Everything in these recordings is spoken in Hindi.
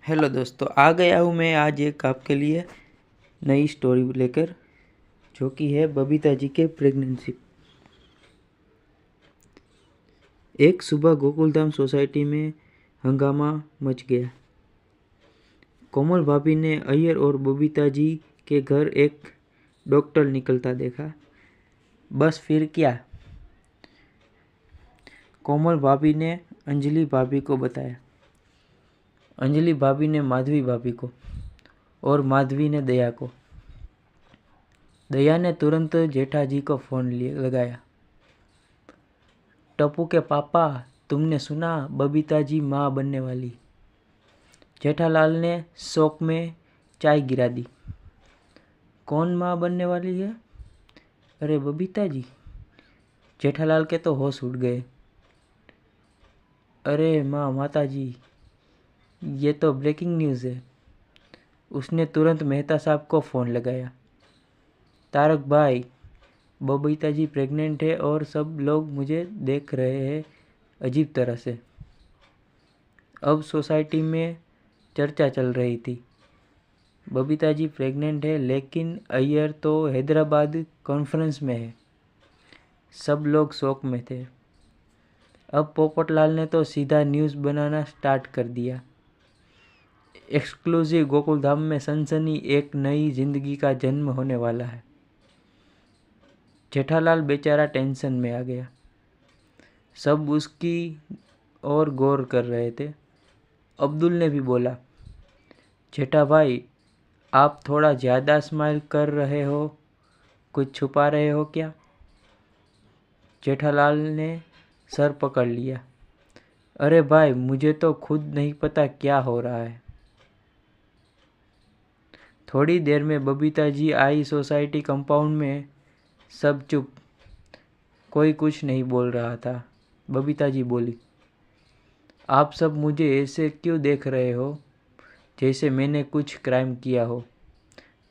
हेलो दोस्तों, आ गया हूँ मैं आज एक आपके लिए नई स्टोरी लेकर, जो कि है बबीता जी के प्रेगनेंसी। एक सुबह गोकुलधाम सोसाइटी में हंगामा मच गया। कोमल भाभी ने अय्यर और बबीता जी के घर एक डॉक्टर निकलता देखा। बस फिर क्या? कोमल भाभी ने अंजलि भाभी को बताया। अंजलि भाभी ने माधवी भाभी को, और माधवी ने दया को। दया ने तुरंत जेठाजी को फोन लगाया। टप्पू के पापा, तुमने सुना? बबीता जी माँ बनने वाली। जेठालाल ने शौक में चाय गिरा दी। कौन माँ बनने वाली है? अरे बबीता जी। जेठालाल के तो होश उड़ गए। अरे माता जी, ये तो ब्रेकिंग न्यूज़ है। उसने तुरंत मेहता साहब को फ़ोन लगाया। तारक भाई, बबीता जी प्रेग्नेंट है और सब लोग मुझे देख रहे हैं अजीब तरह से। अब सोसाइटी में चर्चा चल रही थी। बबीता जी प्रेग्नेंट है, लेकिन अय्यर तो हैदराबाद कॉन्फ्रेंस में है। सब लोग शौक में थे। अब पोपटलाल ने तो सीधा न्यूज़ बनाना स्टार्ट कर दिया। एक्सक्लूसिव, गोकुलधाम में सनसनी, एक नई जिंदगी का जन्म होने वाला है। जेठालाल बेचारा टेंशन में आ गया। सब उसकी ओर गौर कर रहे थे। अब्दुल ने भी बोला, जेठा भाई, आप थोड़ा ज़्यादा स्माइल कर रहे हो, कुछ छुपा रहे हो क्या? जेठालाल ने सर पकड़ लिया। अरे भाई, मुझे तो खुद नहीं पता क्या हो रहा है। थोड़ी देर में बबीता जी आई सोसाइटी कंपाउंड में। सब चुप, कोई कुछ नहीं बोल रहा था। बबीता जी बोली, आप सब मुझे ऐसे क्यों देख रहे हो, जैसे मैंने कुछ क्राइम किया हो?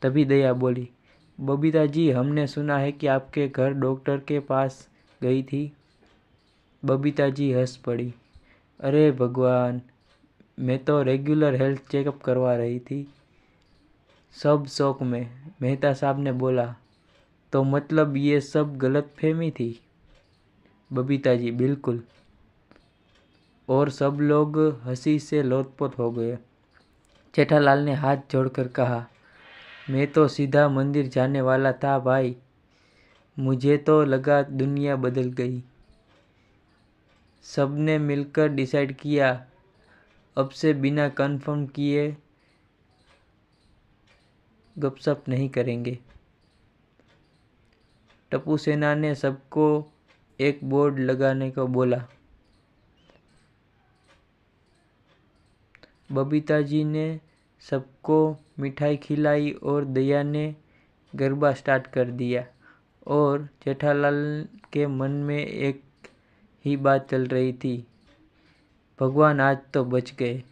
तभी दया बोली, बबीता जी, हमने सुना है कि आपके घर डॉक्टर के पास गई थी। बबीता जी हंस पड़ी। अरे भगवान, मैं तो रेगुलर हेल्थ चेकअप करवा रही थी। सब शौक में। मेहता साहब ने बोला, तो मतलब ये सब गलतफहमी थी? बबीता जी, बिल्कुल। और सब लोग हंसी से लोटपोट हो गए। जेठालाल ने हाथ जोड़कर कहा, मैं तो सीधा मंदिर जाने वाला था भाई। मुझे तो लगा दुनिया बदल गई। सबने मिलकर डिसाइड किया, अब से बिना कंफर्म किए गपशप नहीं करेंगे। टप्पू सेना ने सबको एक बोर्ड लगाने को बोला। बबीता जी ने सबको मिठाई खिलाई और दया ने गरबा स्टार्ट कर दिया। और जेठालाल के मन में एक ही बात चल रही थी, भगवान आज तो बच गए।